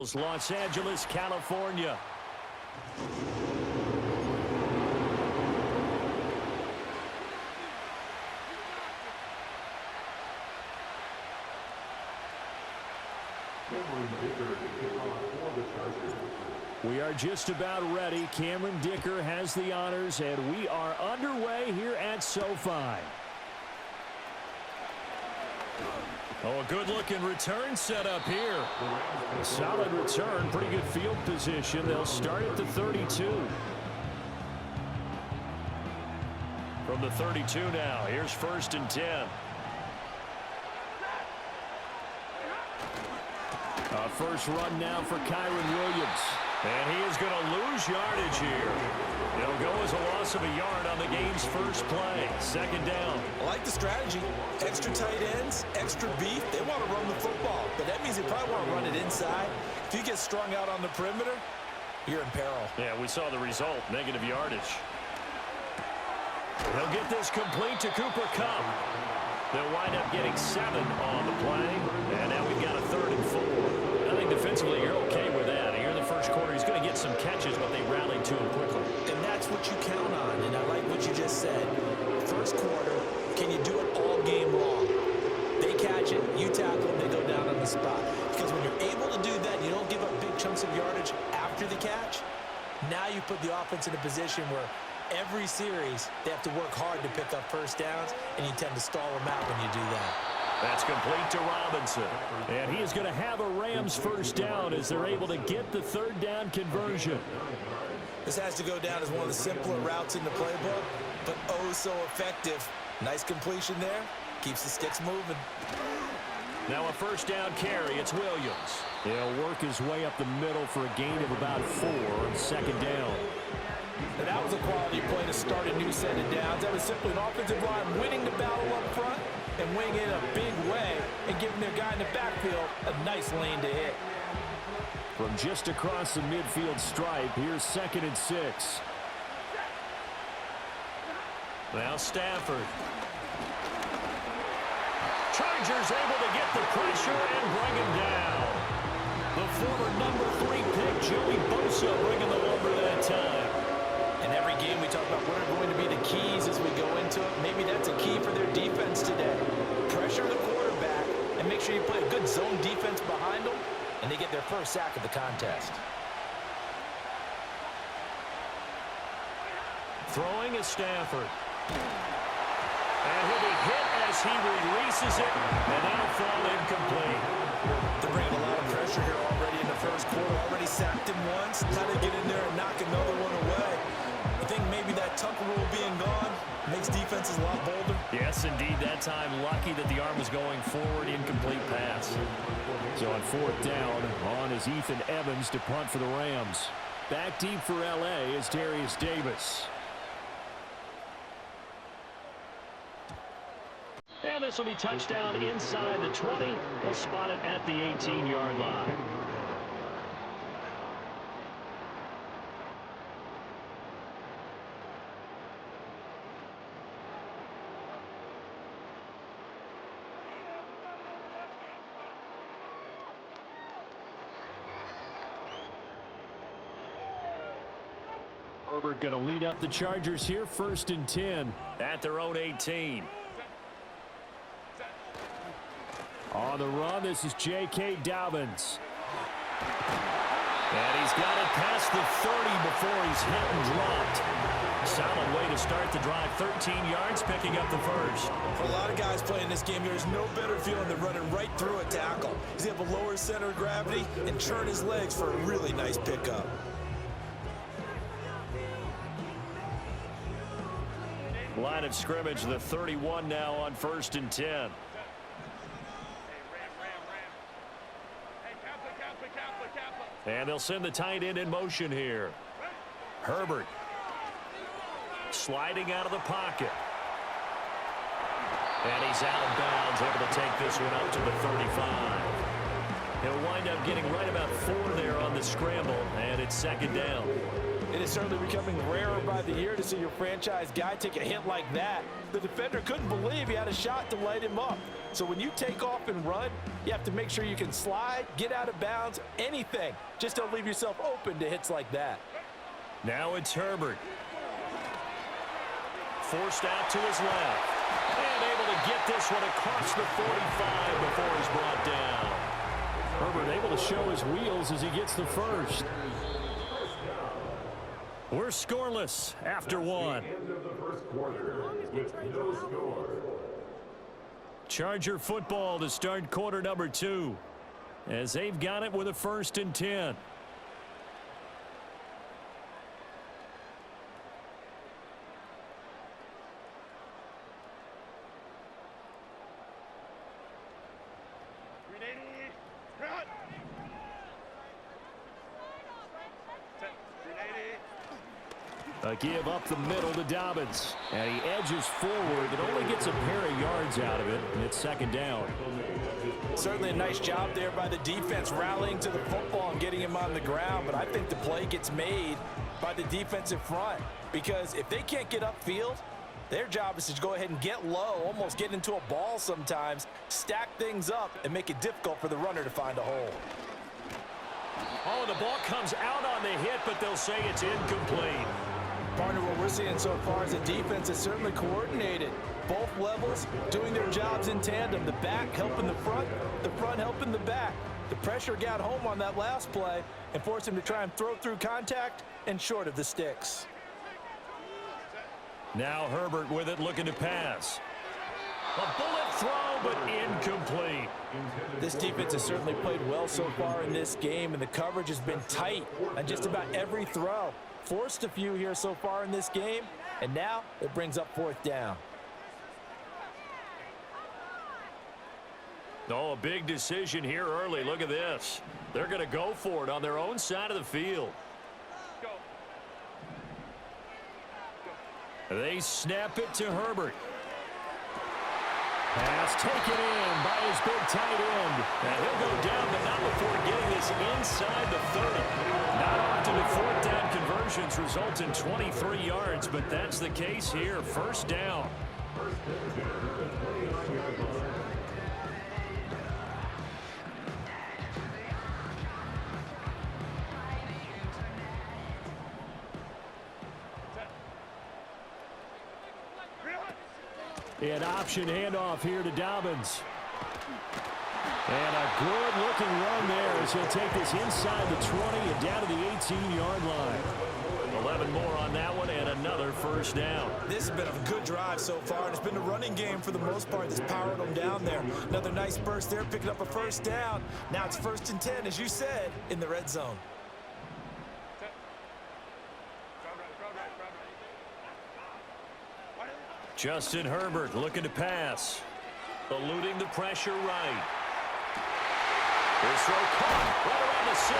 Los Angeles, California. We are just about ready. Cameron Dicker has the honors, and we are underway here at SoFi. Oh, a good-looking return set up here. A solid return, pretty good field position. They'll start at the 32. From the 32 now, here's 1st and 10. First run now for Kyron Williams. And he is going to lose yardage here. It'll go as a loss of a yard on the game's first play. 2nd down. I like the strategy. Extra tight ends, extra beef. They want to run the football, but that means they probably want to run it inside. If you get strung out on the perimeter, you're in peril. Yeah, we saw the result, negative yardage. He'll get this complete to Cooper Kupp. They'll wind up getting 7 on the play, and now we've got a 3rd and 4. I think defensively you're okay with that. Here in the first quarter, he's going to get some catches, but they rallied to him quickly. And that's what you count on, and I like what you just said. First quarter, can you do it all game long? They catch it, you tackle them, they go down on the spot. Because when you're able to do that, you don't give up big chunks of yardage after the catch. Now you put the offense in a position where every series they have to work hard to pick up first downs, and you tend to stall them out when you do that. That's complete to Robinson. And he is going to have a Rams first down as they're able to get the 3rd down conversion. This has to go down as one of the simpler routes in the playbook, but oh so effective. Nice completion there. Keeps the sticks moving. Now a 1st down carry. It's Williams. He'll work his way up the middle for a gain of about 4 on 2nd down. And that was a quality play to start a new set of downs. That was simply an offensive line winning the battle up front and winning it in a big way and giving their guy in the backfield a nice lane to hit. From just across the midfield stripe, here's 2nd and 6. Now Stafford. Chargers able to get the pressure and bring him down. The former number 3 pick, Joey Bosa, bringing the lumber that time. In every game we talk about what are going to be the keys as we go into it. Maybe that's a key for their defense today. Pressure the quarterback and make sure you play a good zone defense behind them, and they get their first sack of the contest. Throwing is Stafford. And he'll be hit as he releases it, and that'll fall incomplete. They're bringing a lot of pressure here already in the first quarter. Already sacked him once. How to get in there and knock another one away. I think maybe that Tucker rule being gone makes defenses a lot bolder. Yes, indeed. That time, lucky that the arm was going forward. Incomplete pass. So on 4th down, on is Ethan Evans to punt for the Rams. Back deep for L.A. is Darius Davis. And this will be touchdown inside the 20. They'll spot it at the 18-yard line. Herbert going to lead up the Chargers here, 1st and 10 at their own 18. On the run, this is J.K. Dobbins. And he's got it past the 30 before he's hit and dropped. Solid way to start the drive. 13 yards, picking up the first. For a lot of guys playing this game, there's no better feeling than running right through a tackle. He's able to lower center of gravity and turn his legs for a really nice pickup. Line of scrimmage, the 31 now on 1st and 10. And they'll send the tight end in motion here. Herbert sliding out of the pocket. And he's out of bounds, able to take this one up to the 35. He'll wind up getting right about 4 there on the scramble, and it's 2nd down. It is certainly becoming rarer by the year to see your franchise guy take a hit like that. The defender couldn't believe he had a shot to light him up. So when you take off and run, you have to make sure you can slide, get out of bounds, anything. Just don't leave yourself open to hits like that. Now it's Herbert. Forced out to his left. And able to get this one across the 45 before he's brought down. Herbert able to show his wheels as he gets the first. We're scoreless after one. Charger football to start quarter number 2. As they've got it with a 1st and 10. A give up the middle to Dobbins. And he edges forward, but only gets a pair of yards out of it. And it's 2nd down. Certainly a nice job there by the defense, rallying to the football and getting him on the ground. But I think the play gets made by the defensive front. Because if they can't get upfield, their job is to go ahead and get low, almost get into a ball sometimes, stack things up, and make it difficult for the runner to find a hole. Oh, the ball comes out on the hit, but they'll say it's incomplete. Partner, what we're seeing so far is the defense is certainly coordinated. Both levels doing their jobs in tandem. The back helping the front helping the back. The pressure got home on that last play and forced him to try and throw through contact and short of the sticks. Now Herbert with it, looking to pass. A bullet throw, but incomplete. This defense has certainly played well so far in this game, and the coverage has been tight on just about every throw. Forced a few here so far in this game, and now it brings up 4th down. Oh, a big decision here early. Look at this. They're going to go for it on their own side of the field. They snap it to Herbert. Pass taken in by his big tight end. And he'll go down, but not before getting this inside the 30. Not often do 4th down conversions result in 23 yards, but that's the case here. 1st down. An option handoff here to Dobbins. And a good-looking run there as he'll take this inside the 20 and down to the 18-yard line. 11 more on that one and another 1st down. This has been a good drive so far, and it's been a running game for the most part that's powered them down there. Another nice burst there, picking up a 1st down. Now it's 1st and 10, as you said, in the red zone. Justin Herbert looking to pass. Eluding the pressure right. This throw caught right around the 6.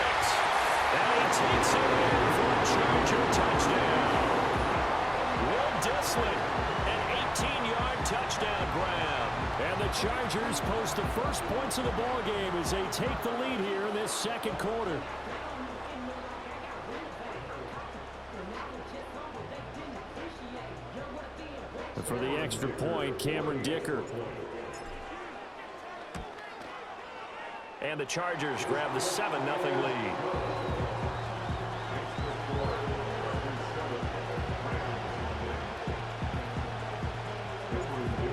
And he takes it in for a Charger touchdown. Will Dissling, an 18-yard touchdown grab. And the Chargers post the first points of the ball game as they take the lead here in this 2nd quarter. For the extra point, Cameron Dicker. And the Chargers grab the 7-0 lead.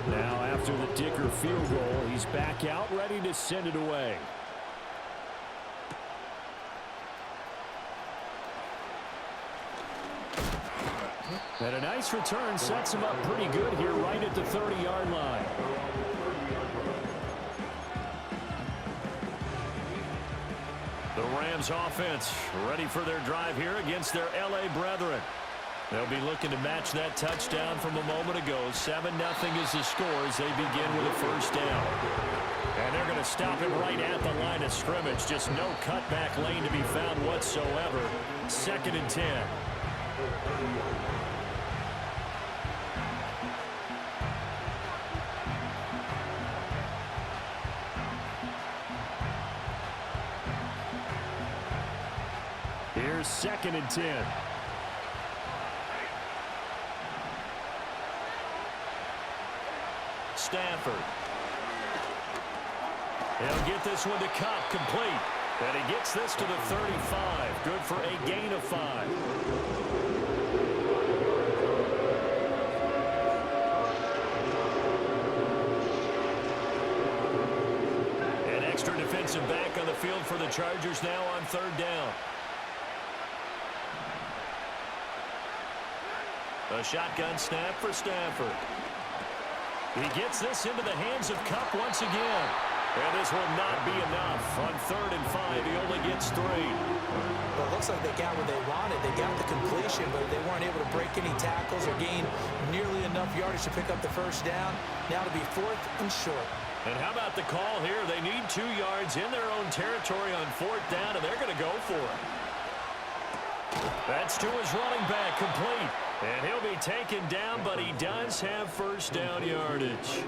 Now after the Dicker field goal, he's back out ready to send it away. And a nice return sets him up pretty good here right at the 30-yard line. The Rams offense ready for their drive here against their L.A. brethren. They'll be looking to match that touchdown from a moment ago. 7-0 is the score as they begin with a 1st down. And they're going to stop him right at the line of scrimmage. Just no cutback lane to be found whatsoever. 2nd and 10. Here's 2nd and 10. Stafford. He'll get this one to Kupp, complete. And he gets this to the 35. Good for a gain of 5. An extra defensive back on the field for the Chargers now on 3rd down. A shotgun snap for Stafford. He gets this into the hands of Kupp once again. And this will not be enough. On 3rd and 5, he only gets 3. Well, it looks like they got what they wanted. They got the completion, but they weren't able to break any tackles or gain nearly enough yardage to pick up the 1st down. Now to be 4th and short. And how about the call here? They need 2 yards in their own territory on 4th down, and they're going to go for it. That's to his running back, complete. And he'll be taken down, but he does have 1st down yardage.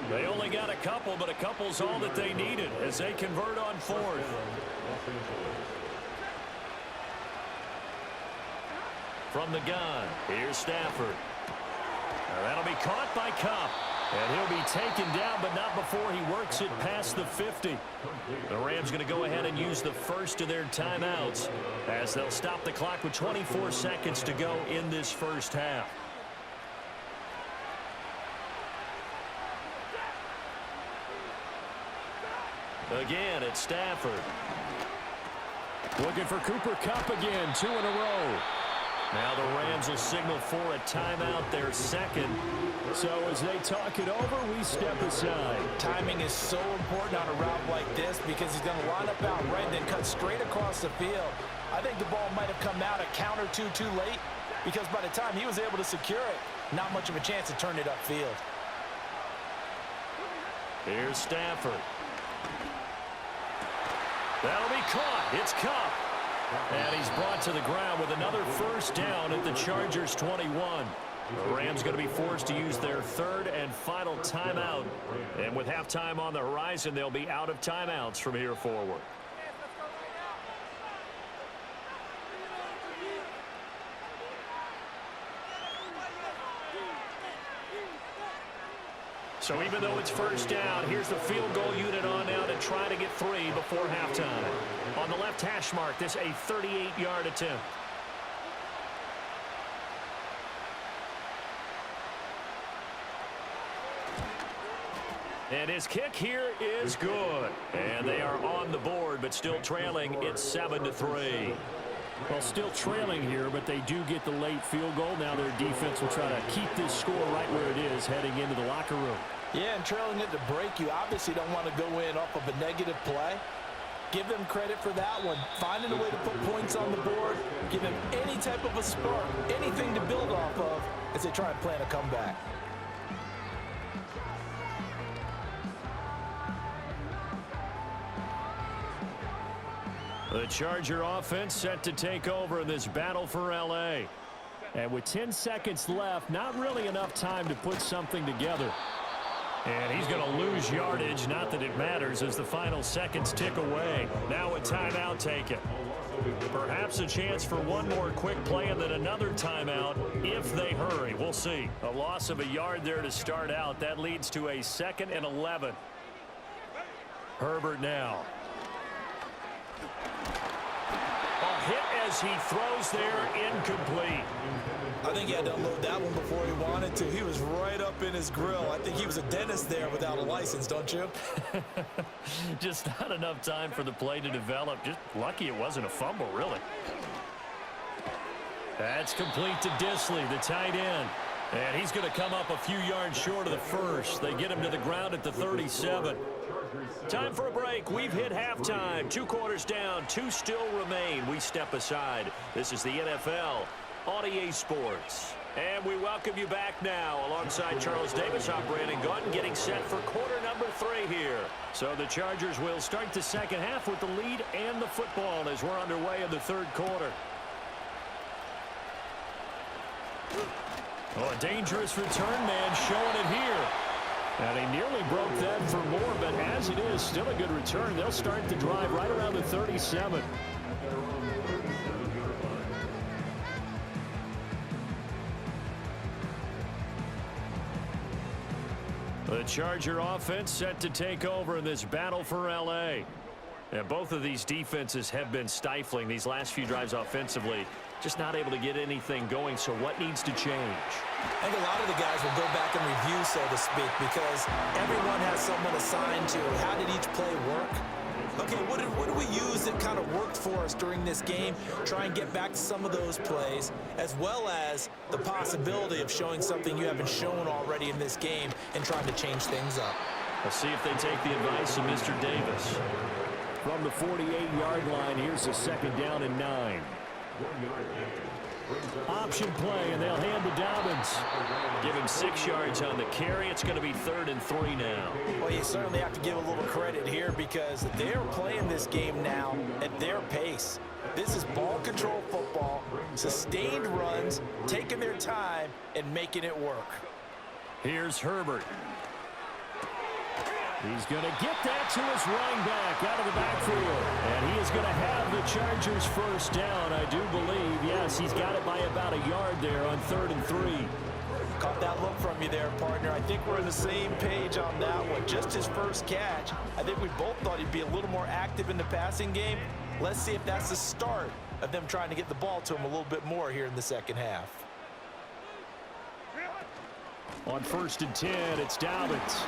They only got a couple, but a couple's all that they needed as they convert on 4th. From the gun, here's Stafford. Now that'll be caught by Kupp. And he'll be taken down, but not before he works it past the 50. The Rams going to go ahead and use the first of their timeouts as they'll stop the clock with 24 seconds to go in this 1st half. Again, it's Stafford. Looking for Cooper Kupp again, 2 in a row. Now the Rams will signal for a timeout, their 2nd. So as they talk it over, we step aside. Timing is so important on a route like this because he's going to line up out right and then cut straight across the field. I think the ball might have come out a count or two too late because by the time he was able to secure it, not much of a chance to turn it upfield. Here's Stafford. That'll be caught. It's Kupp. And he's brought to the ground with another 1st down at the Chargers' 21. The Rams going to be forced to use their 3rd and final timeout. And with halftime on the horizon, they'll be out of timeouts from here forward. So even though it's 1st down, here's the field goal unit on now to try to get 3 before halftime. On the left hash mark, this a 38-yard attempt. And his kick here is good. And they are on the board, but still trailing. It's 7-3. Well, still trailing here, but they do get the late field goal. Now their defense will try to keep this score right where it is heading into the locker room. Yeah, and trailing it to break, you obviously don't want to go in off of a negative play. Give them credit for that one. Finding a way to put points on the board, give them any type of a spark, anything to build off of as they try and plan a comeback. The Charger offense set to take over in this battle for L.A. And with 10 seconds left, not really enough time to put something together. And he's going to lose yardage, not that it matters, as the final seconds tick away. Now a timeout taken. Perhaps a chance for one more quick play and then another timeout if they hurry. We'll see. A loss of a yard there to start out. That leads to a 2nd and 11. Herbert now. A hit as he throws there, incomplete. I think he had to unload that one before he wanted to. He was right up in his grill. I think he was a dentist there without a license, don't you? Just not enough time for the play to develop. Just lucky it wasn't a fumble, really. That's complete to Disley, the tight end. And he's going to come up a few yards short of the first. They get him to the ground at the 37. Time for a break. We've hit halftime. 2 quarters down. 2 still remain. We step aside. This is the NFL on EA Sports. And we welcome you back now. Alongside Charles Davis, I'm Brandon Gaunt, getting set for quarter number 3 here. So the Chargers will start the second half with the lead and the football as we're underway in the 3rd quarter. Oh, a dangerous return man showing it here. And he nearly broke that for more, but as it is, still a good return. They'll start the drive right around the 37. The Charger offense set to take over in this battle for L.A. And both of these defenses have been stifling these last few drives offensively. Just not able to get anything going, so what needs to change? I think a lot of the guys will go back and review, so to speak, because everyone has someone assigned to how did each play work. Okay, what did we use that kind of worked for us during this game? Try and get back to some of those plays, as well as the possibility of showing something you haven't shown already in this game and trying to change things up. We'll see if they take the advice of Mr. Davis. From the 48-yard line, here's a 2nd down and 9. Option play, and they'll hand to Dobbins. Give him 6 yards on the carry. It's going to be 3rd and 3 now. Well, you certainly have to give a little credit here because they're playing this game now at their pace. This is ball control football, sustained runs, taking their time, and making it work. Here's Herbert. He's going to get that to his running back out of the backfield. And he is going to have the Chargers 1st down, I do believe. Yes, he's got it by about a yard there on 3rd and 3. Caught that look from you there, partner. I think we're on the same page on that one. Just his first catch. I think we both thought he'd be a little more active in the passing game. Let's see if that's the start of them trying to get the ball to him a little bit more here in the second half. On 1st and 10, it's Dobbins.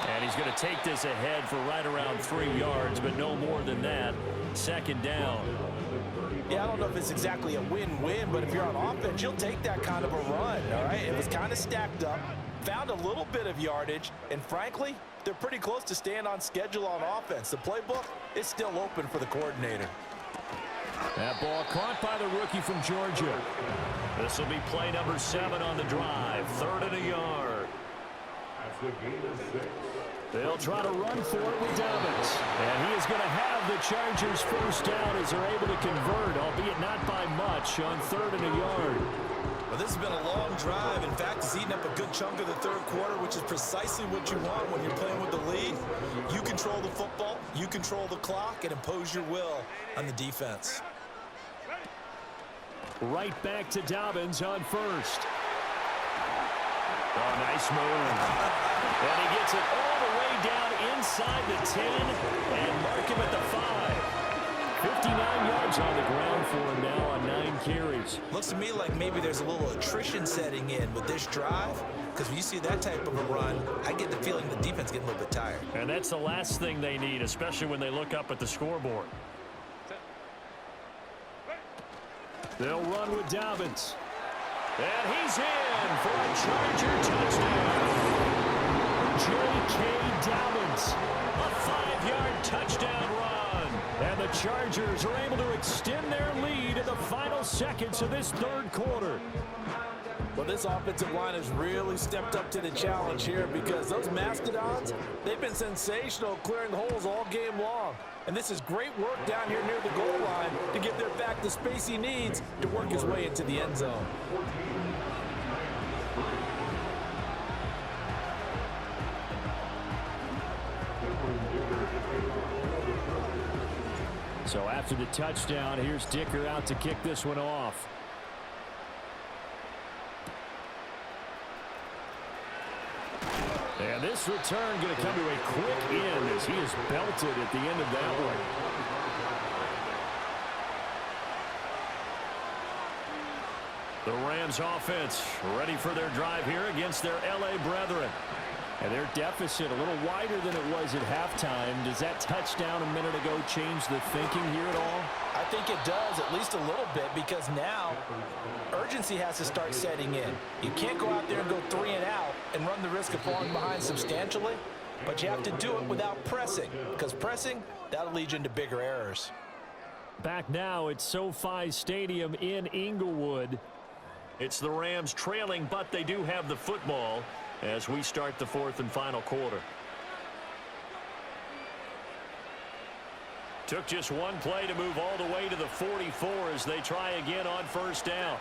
And he's going to take this ahead for right around 3 yards, but no more than that. 2nd down. Yeah, I don't know if it's exactly a win-win, but if you're on offense, you'll take that kind of a run, all right? It was kind of stacked up, found a little bit of yardage, and frankly, they're pretty close to staying on schedule on offense. The playbook is still open for the coordinator. That ball caught by the rookie from Georgia. This will be play number 7 on the drive. 3rd and a yard. They'll try to run for it with Dobbins. And he is going to have the Chargers 1st down as they're able to convert, albeit not by much, on 3rd and a yard. Well, this has been a long drive. In fact, it's eaten up a good chunk of the 3rd quarter, which is precisely what you want when you're playing with the lead. You control the football, you control the clock, and impose your will on the defense. Right back to Dobbins on 1st. Oh, nice move. And he gets it all the way down inside the 10 and mark him at the 5. 59 yards on the ground for him now on 9 carries. Looks to me like maybe there's a little attrition setting in with this drive, because when you see that type of a run, I get the feeling the defense getting a little bit tired. And that's the last thing they need, especially when they look up at the scoreboard. They'll run with Dobbins. And he's in for a Charger touchdown. J.K. Dobbins. A 5-yard touchdown run. And the Chargers are able to extend their lead in the final seconds of this 3rd quarter. Well, this offensive line has really stepped up to the challenge here because those Mastodons, they've been sensational clearing holes all game long. And this is great work down here near the goal line to give their back the space he needs to work his way into the end zone. So after the touchdown, here's Dicker out to kick this one off. And this return going to come to a quick end as he is belted at the end of that one. The Rams offense ready for their drive here against their L.A. brethren. And their deficit a little wider than it was at halftime. Does that touchdown a minute ago change the thinking here at all? I think it does, at least a little bit, because now urgency has to start setting in. You can't go out there and go 3 and out and run the risk of falling behind substantially, but you have to do it without pressing, because pressing, that'll lead you into bigger errors. Back now at SoFi Stadium in Inglewood. It's the Rams trailing, but they do have the football as we start the 4th and final quarter. Took just one play to move all the way to the 44 as they try again on 1st down.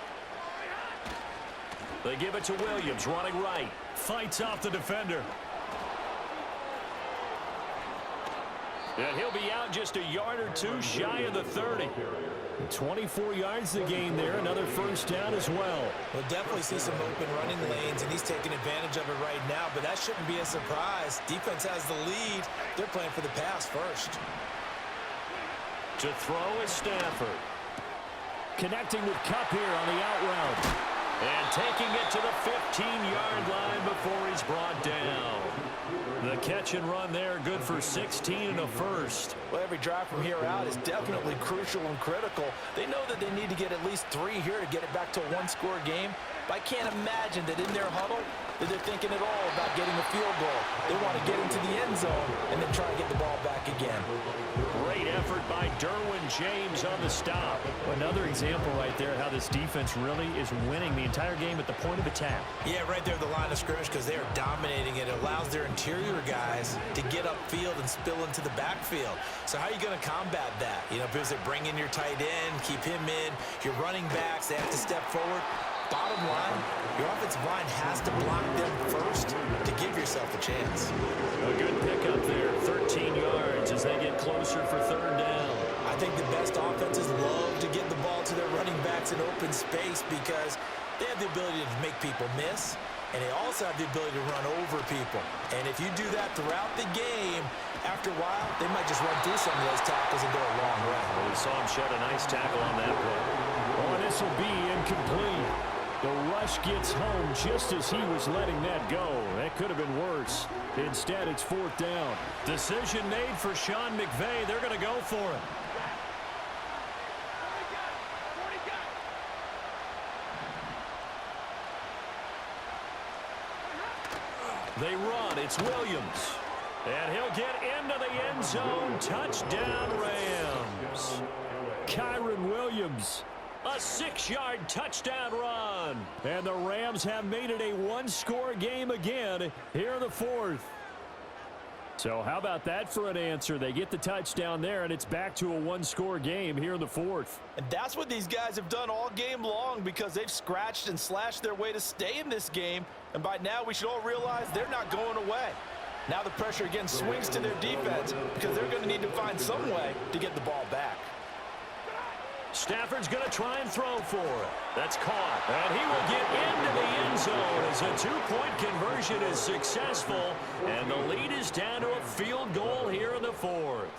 They give it to Williams, running right. Fights off the defender. And he'll be out just a yard or two shy of the 30. 24 yards to gain there. Another first down as well. We'll definitely see some open running lanes, and he's taking advantage of it right now, but that shouldn't be a surprise. Defense has the lead. They're playing for the pass first. To throw is Stafford. Connecting with Kupp here on the out route. And taking it to the 15-yard line before he's brought down. The catch and run there, good for 16 and a first. Well, every drive from here out is definitely crucial and critical. They know that they need to get at least 3 here to get it back to a one-score game. But I can't imagine that in their huddle that they're thinking at all about getting a field goal. They want to get into the end zone and then try to get the ball back again. Great effort by Derwin James on the stop. Another example right there how this defense really is winning the entire game at the point of attack. Yeah, right there at the line of scrimmage because they are dominating it. It allows their interior guys to get upfield and spill into the backfield. So how are you going to combat that? You know, because they bring in your tight end, keep him in. Your running backs, they have to step forward. Bottom line, your offensive line has to block them first to give yourself a chance. A good pickup there, 13 yards as they get closer for third down. I think the best offenses love to get the ball to their running backs in open space because they have the ability to make people miss, and they also have the ability to run over people. And if you do that throughout the game, after a while, they might just run through some of those tackles and go a long way. Well, we saw him shed a nice tackle on that play. Oh, and this will be incomplete. The rush gets home just as he was letting that go. That could have been worse. Instead, it's fourth down. Decision made for Sean McVay. They're going to go for it. They run. It's Williams. And he'll get into the end zone. Touchdown, Rams. Kyron Williams. A 6-yard touchdown run. And the Rams have made it a one-score game again here in the fourth. So how about that for an answer? They get the touchdown there, and it's back to a one-score game here in the fourth. And that's what these guys have done all game long because they've scratched and slashed their way to stay in this game. And by now, we should all realize they're not going away. Now the pressure again swings to their defense because they're going to need to find some way to get the ball back. Stafford's going to try and throw for it. That's caught. And he will get into the end zone as a two-point conversion is successful. And the lead is down to a field goal here in the fourth.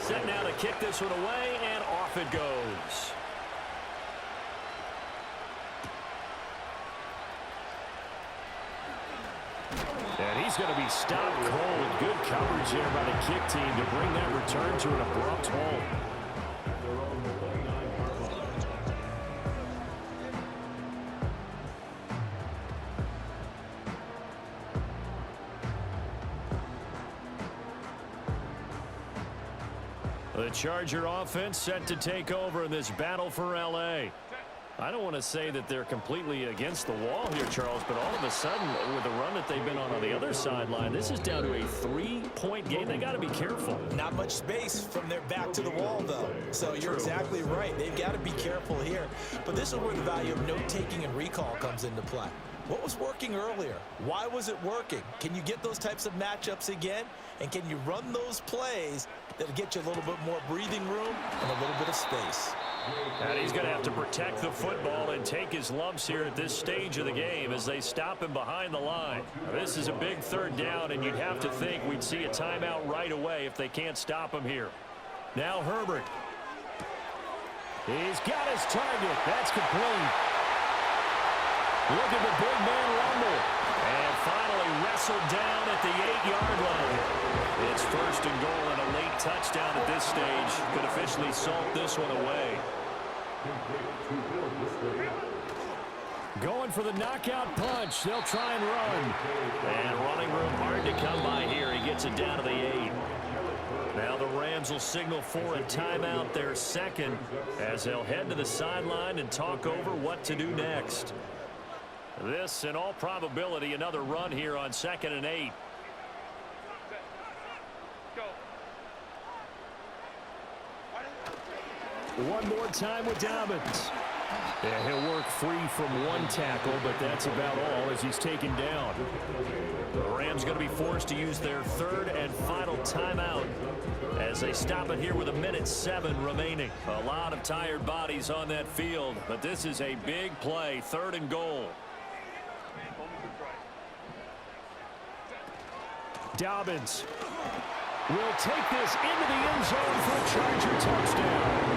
Set now to kick this one away, and off it goes. And he's going to be stopped cold. Good coverage there by the kick team to bring that return to an abrupt halt. The Charger offense set to take over in this battle for L.A. I don't want to say that they're completely against the wall here, Charles, but all of a sudden, with the run that they've been on the other sideline, this is down to a 3-point game. They got to be careful. Not much space from their back to the wall, though. So you're exactly right. They've got to be careful here. But this is where the value of note-taking and recall comes into play. What was working earlier? Why was it working? Can you get those types of matchups again? And can you run those plays that'll get you a little bit more breathing room and a little bit of space? And he's going to have to protect the football and take his lumps here at this stage of the game as they stop him behind the line. Now, this is a big third down, and you'd have to think we'd see a timeout right away if they can't stop him here. Now Herbert. He's got his target. That's complete. Look at the big man rumble. And finally wrestled down at the 8-yard line. It's first and goal and a late touchdown at this stage. Could officially salt this one away. Going for the knockout punch. They'll try and run. And running room hard to come by here. He gets it down to the 8. Now the Rams will signal for a timeout, their second, as they'll head to the sideline and talk over what to do next. This, in all probability, another run here on 2nd and 8. One more time with Dobbins. Yeah, he'll work free from one tackle, but that's about all as he's taken down. The Rams going to be forced to use their third and final timeout as they stop it here with 1:07 remaining. A lot of tired bodies on that field, but this is a big play, 3rd and goal. Dobbins will take this into the end zone for a Charger touchdown.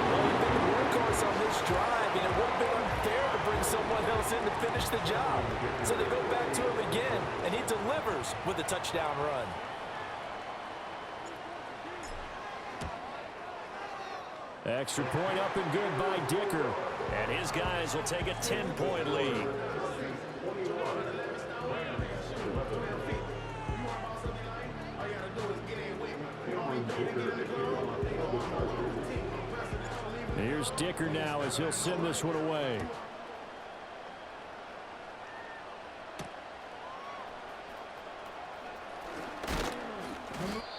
Well, he's been the workhorse on this drive, and it would have been unfair to bring someone else in to finish the job. So they go back to him again, and he delivers with a touchdown run. Extra point up and good by Dicker. And his guys will take a 10-point lead. Here's Dicker now as he'll send this one away.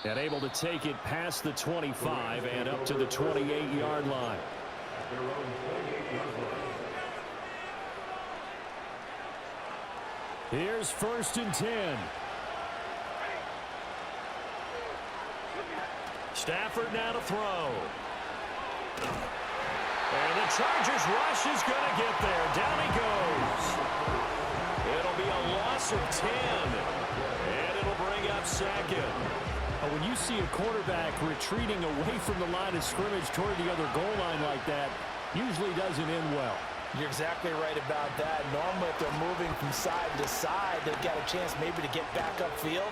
And able to take it past the 25 and up to the 28-yard line. Here's 1st and 10. Stafford now to throw. And the Chargers rush is going to get there. Down he goes. It'll be a loss of 10. And it'll bring up 2nd. When you see a quarterback retreating away from the line of scrimmage toward the other goal line like that, usually doesn't end well. You're exactly right about that. Normally, if they're moving from side to side, they've got a chance maybe to get back upfield.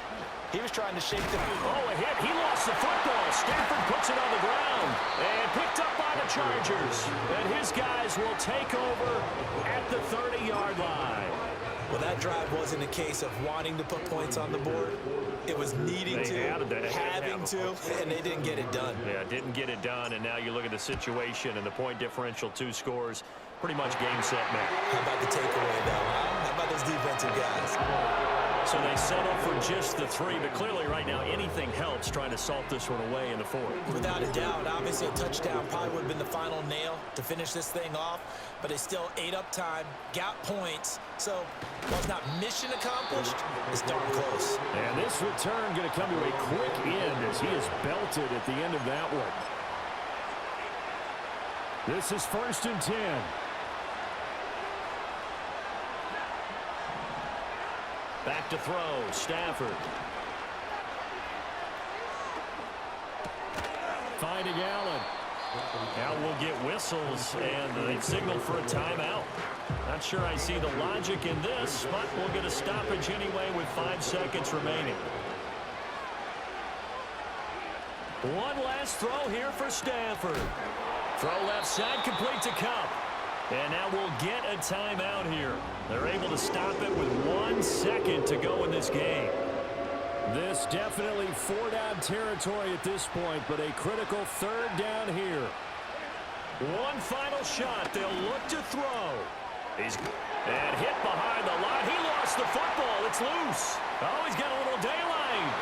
He was trying to shake the... Oh, a hit. He lost the football. Stafford puts it on the ground and picked up by the Chargers. And his guys will take over at the 30-yard line. Well, that drive wasn't a case of wanting to put points on the board. It was needing to, having to, and they didn't get it done. Yeah, didn't get it done, and now you look at the situation and the point differential, 2 scores, pretty much game, set, match. How about the takeaway, though, huh? How about those defensive guys? So they settle for just the 3, but clearly right now anything helps trying to salt this one away in the 4th. Without a doubt, obviously a touchdown probably would have been the final nail to finish this thing off, but they still ate up time, got points, so while it's not mission accomplished, it's darn close. And this return going to come to a quick end as he is belted at the end of that one. This is 1st and 10. Back to throw, Stafford. Finding Allen. Now we'll get whistles, and they signal for a timeout. Not sure I see the logic in this, but we'll get a stoppage anyway with 5 seconds remaining. One last throw here for Stafford. Throw left side, complete to Cup. And now we'll get a timeout here. They're able to stop it with 1 second to go in this game. This definitely 4-down territory at this point, but a critical 3rd down here. One final shot. They'll look to throw. And hit behind the line. He lost the football. It's loose. Oh, he's got a little daylight.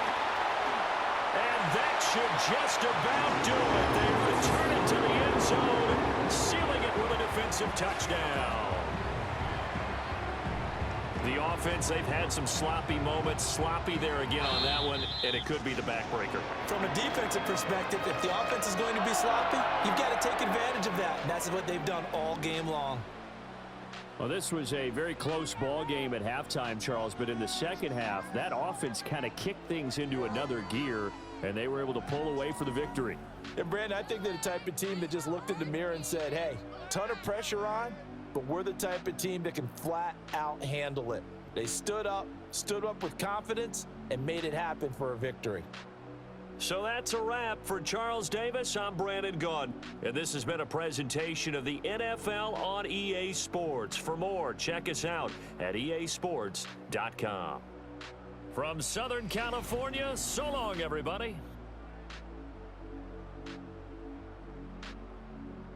And that should just about do it. They return it to the end zone, sealing it with a defensive touchdown. The offense, they've had some sloppy moments. Sloppy there again on that one, and it could be the backbreaker. From a defensive perspective, if the offense is going to be sloppy, you've got to take advantage of that. And that's what they've done all game long. Well, this was a very close ball game at halftime, Charles, but in the second half, that offense kind of kicked things into another gear, and they were able to pull away for the victory. And, Brandon, I think they're the type of team that just looked in the mirror and said, hey, ton of pressure on, but we're the type of team that can flat out handle it. They stood up with confidence, and made it happen for a victory. So that's a wrap for Charles Davis. I'm Brandon Gaudin, and this has been a presentation of the NFL on EA Sports. For more, check us out at easports.com. From Southern California, so long, everybody.